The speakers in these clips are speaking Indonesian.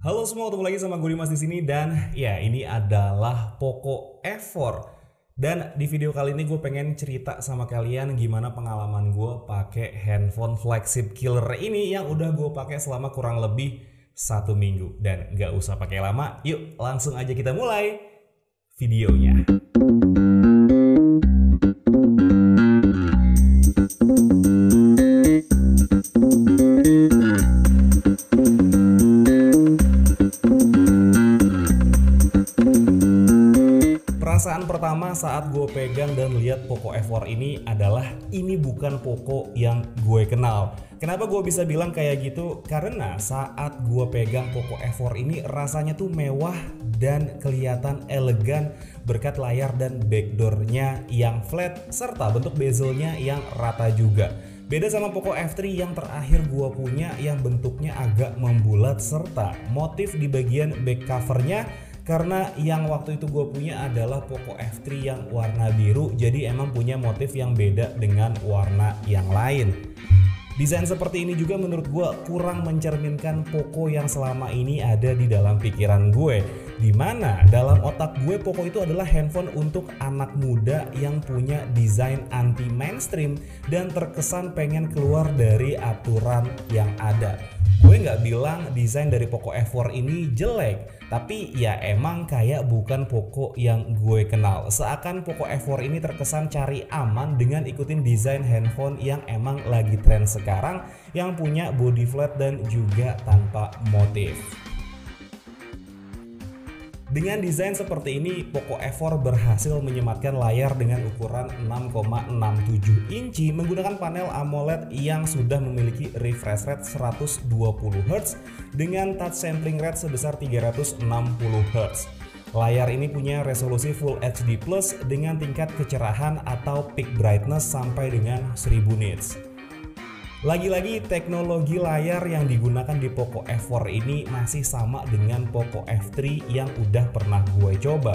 Halo semua, ketemu lagi sama gue Dimas di sini dan ya ini adalah Poco F4. Dan di video kali ini gue pengen cerita sama kalian gimana pengalaman gue pakai handphone flagship killer ini yang udah gue pakai selama kurang lebih 1 minggu. Dan gak usah pakai lama, yuk langsung aja kita mulai videonya. Perasaan pertama saat gue pegang dan lihat Poco F4 ini adalah ini bukan Poco yang gue kenal. Kenapa gue bisa bilang kayak gitu? Karena saat gue pegang Poco F4 ini rasanya tuh mewah dan kelihatan elegan berkat layar dan backdoornya yang flat serta bentuk bezelnya yang rata juga. Beda sama Poco F3 yang terakhir gue punya yang bentuknya agak membulat serta motif di bagian back covernya. Karena yang waktu itu gue punya adalah Poco F3 yang warna biru, jadi emang punya motif yang beda dengan warna yang lain. Desain seperti ini juga menurut gue kurang mencerminkan Poco yang selama ini ada di dalam pikiran gue. Dimana dalam otak gue Poco itu adalah handphone untuk anak muda yang punya desain anti mainstream dan terkesan pengen keluar dari aturan yang ada. Gue nggak bilang desain dari Poco F4 ini jelek, tapi ya emang kayak bukan Poco yang gue kenal. Seakan Poco F4 ini terkesan cari aman dengan ikutin desain handphone yang emang lagi tren sekarang, yang punya body flat dan juga tanpa motif. Dengan desain seperti ini, Poco F4 berhasil menyematkan layar dengan ukuran 6,67 inci menggunakan panel AMOLED yang sudah memiliki refresh rate 120 Hz dengan touch sampling rate sebesar 360 Hz. Layar ini punya resolusi Full HD Plus dengan tingkat kecerahan atau peak brightness sampai dengan 1000 nits. Lagi-lagi teknologi layar yang digunakan di Poco F4 ini masih sama dengan Poco F3 yang udah pernah gue coba.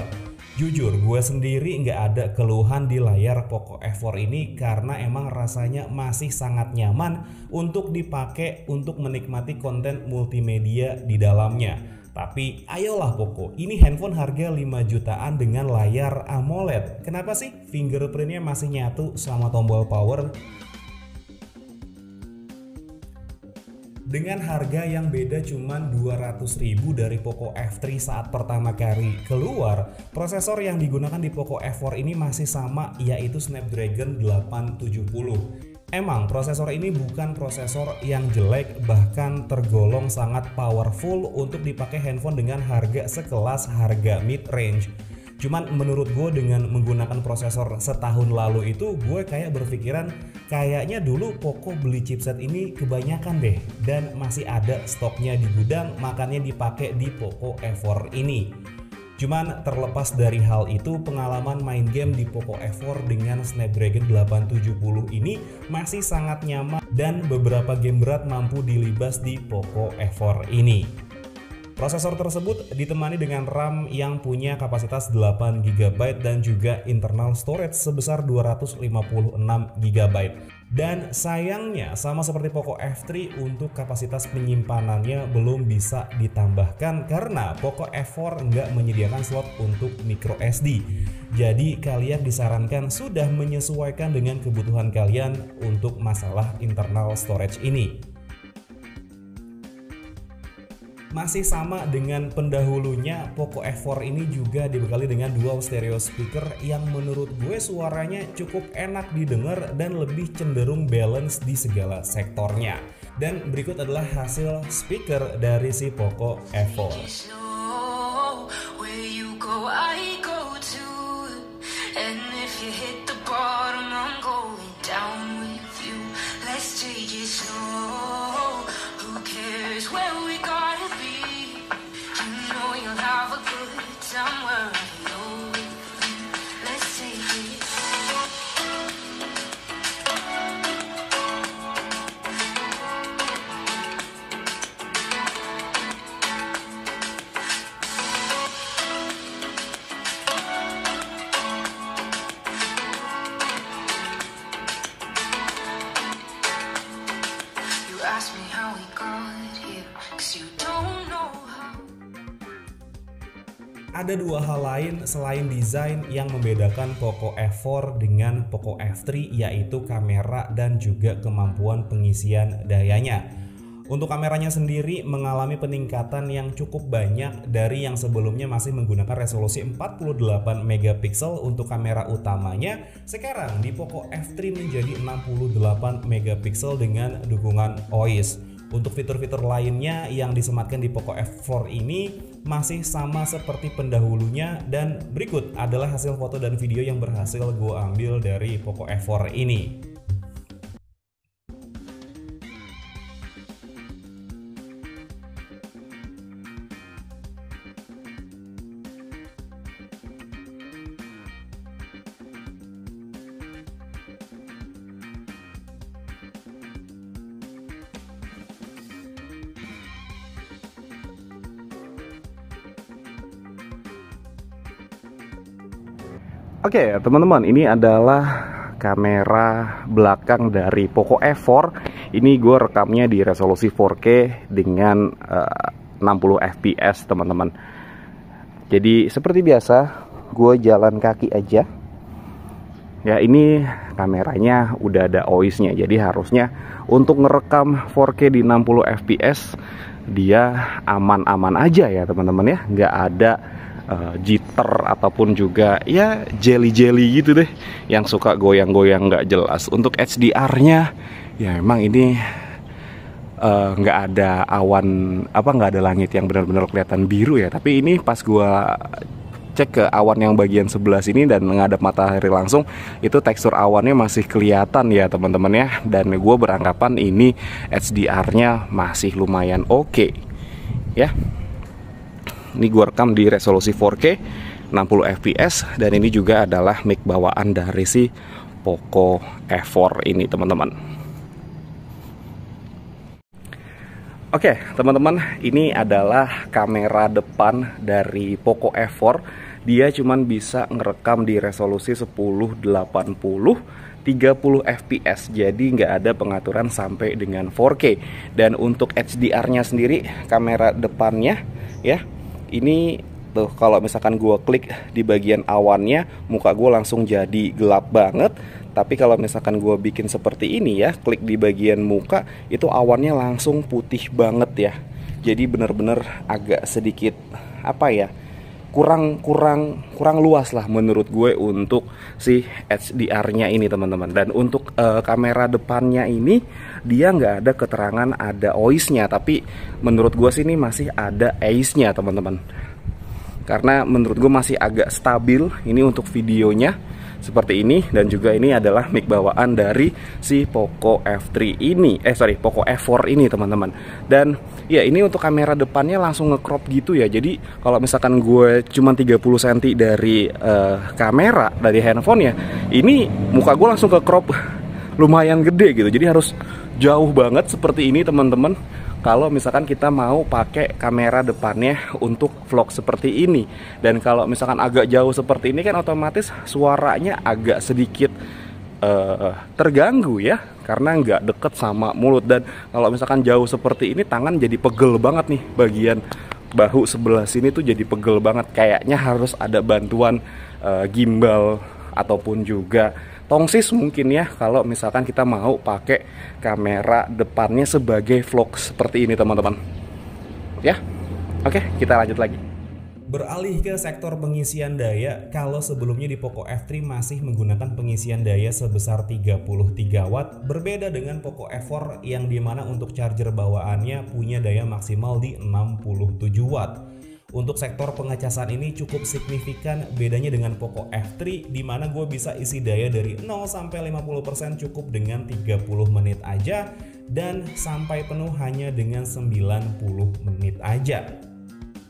Jujur gue sendiri nggak ada keluhan di layar Poco F4 ini karena emang rasanya masih sangat nyaman untuk dipakai untuk menikmati konten multimedia di dalamnya. Tapi ayolah Poco, ini handphone harga 5 jutaan dengan layar AMOLED. Kenapa sih fingerprintnya masih nyatu sama tombol power? Dengan harga yang beda cuman 200.000 dari Poco F3 saat pertama kali keluar, prosesor yang digunakan di Poco F4 ini masih sama, yaitu Snapdragon 870. Emang prosesor ini bukan prosesor yang jelek, bahkan tergolong sangat powerful untuk dipakai handphone dengan harga sekelas harga mid-range. Cuman menurut gue dengan menggunakan prosesor setahun lalu itu gue kayak berpikiran kayaknya dulu Poco beli chipset ini kebanyakan deh dan masih ada stoknya di gudang, makanya dipakai di Poco F4 ini. Cuman terlepas dari hal itu, pengalaman main game di Poco F4 dengan Snapdragon 870 ini masih sangat nyaman dan beberapa game berat mampu dilibas di Poco F4 ini. Prosesor tersebut ditemani dengan RAM yang punya kapasitas 8 GB dan juga internal storage sebesar 256 GB. Dan sayangnya sama seperti Poco F3 untuk kapasitas penyimpanannya belum bisa ditambahkan karena Poco F4 nggak menyediakan slot untuk micro SD. Jadi kalian disarankan sudah menyesuaikan dengan kebutuhan kalian untuk masalah internal storage ini. Masih sama dengan pendahulunya, Poco F4 ini juga dibekali dengan dual stereo speaker yang menurut gue suaranya cukup enak didengar dan lebih cenderung balance di segala sektornya. Dan berikut adalah hasil speaker dari si Poco F4. Ada dua hal lain selain desain yang membedakan Poco F4 dengan Poco F3, yaitu kamera dan juga kemampuan pengisian dayanya. Untuk kameranya sendiri mengalami peningkatan yang cukup banyak dari yang sebelumnya masih menggunakan resolusi 48 megapiksel untuk kamera utamanya. Sekarang di Poco F3 menjadi 68 megapiksel dengan dukungan OIS. Untuk fitur-fitur lainnya yang disematkan di Poco F4 ini masih sama seperti pendahulunya, dan berikut adalah hasil foto dan video yang berhasil gue ambil dari Poco F4 ini. Oke, teman-teman, ini adalah kamera belakang dari Poco F4. Ini gue rekamnya di resolusi 4K dengan 60 fps, teman-teman. Jadi seperti biasa, gue jalan kaki aja. Ya, ini kameranya udah ada OIS-nya, jadi harusnya untuk ngerekam 4K di 60 fps dia aman-aman aja ya, teman-teman ya. Nggak ada jitter ataupun juga ya jelly gitu deh yang suka goyang-goyang nggak jelas. Untuk HDR-nya ya emang ini nggak ada awan, nggak ada langit yang benar-benar kelihatan biru ya. Tapi ini pas gua cek ke awan yang bagian sebelah sini dan menghadap matahari langsung, itu tekstur awannya masih kelihatan ya teman-teman ya. Dan gue beranggapan ini HDR-nya masih lumayan oke ya. Ini gue rekam di resolusi 4K 60 fps, dan ini juga adalah mic bawaan dari si Poco F4 ini, teman-teman. Oke, teman-teman, ini adalah kamera depan dari Poco F4. Dia cuman bisa ngerekam di resolusi 1080 30 fps, jadi nggak ada pengaturan sampai dengan 4K. Dan untuk HDR-nya sendiri, kamera depannya ya, ini tuh kalau misalkan gue klik di bagian awannya, muka gue langsung jadi gelap banget. Tapi kalau misalkan gue bikin seperti ini ya, klik di bagian muka, itu awannya langsung putih banget ya. Jadi bener-bener agak sedikit kurang luas lah menurut gue untuk si HDR-nya ini, teman-teman. Dan untuk kamera depannya ini dia nggak ada keterangan ada OIS-nya, tapi menurut gue sih ini masih ada AIS-nya, teman-teman. Karena menurut gue masih agak stabil ini untuk videonya seperti ini. Dan juga ini adalah mic bawaan dari si Poco F3 ini, Poco F4 ini, teman-teman. Dan ya ini untuk kamera depannya langsung nge-crop gitu ya. Jadi kalau misalkan gue cuma 30 cm dari kamera dari handphone ya, ini muka gue langsung ke crop lumayan gede gitu. Jadi harus jauh banget seperti ini, teman-teman, kalau misalkan kita mau pakai kamera depannya untuk vlog seperti ini. Dan kalau misalkan agak jauh seperti ini kan otomatis suaranya agak sedikit terganggu ya, karena nggak deket sama mulut. Dan kalau misalkan jauh seperti ini, tangan jadi pegel banget nih, bagian bahu sebelah sini tuh jadi pegel banget. Kayaknya harus ada bantuan gimbal ataupun juga tongsis mungkin ya, kalau misalkan kita mau pakai kamera depannya sebagai vlog seperti ini, teman-teman ya. Oke, kita lanjut lagi. Beralih ke sektor pengisian daya, kalau sebelumnya di Poco F3 masih menggunakan pengisian daya sebesar 33 watt, berbeda dengan Poco F4 yang dimana untuk charger bawaannya punya daya maksimal di 67 watt. Untuk sektor pengecasan ini cukup signifikan bedanya dengan Poco F3, di mana gue bisa isi daya dari 0 sampai 50% cukup dengan 30 menit aja, dan sampai penuh hanya dengan 90 menit aja.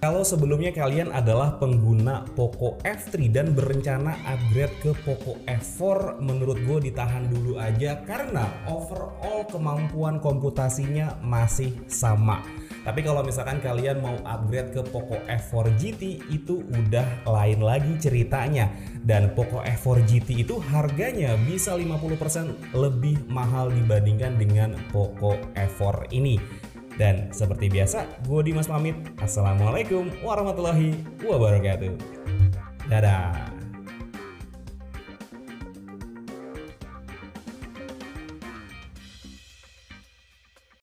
Kalau sebelumnya kalian adalah pengguna Poco F3 dan berencana upgrade ke Poco F4, menurut gue ditahan dulu aja karena overall kemampuan komputasinya masih sama. Tapi kalau misalkan kalian mau upgrade ke Poco F4 GT, itu udah lain lagi ceritanya. Dan Poco F4 GT itu harganya bisa 50% lebih mahal dibandingkan dengan Poco F4 ini. Dan seperti biasa, gue Dimas pamit. Assalamualaikum warahmatullahi wabarakatuh. Dadah.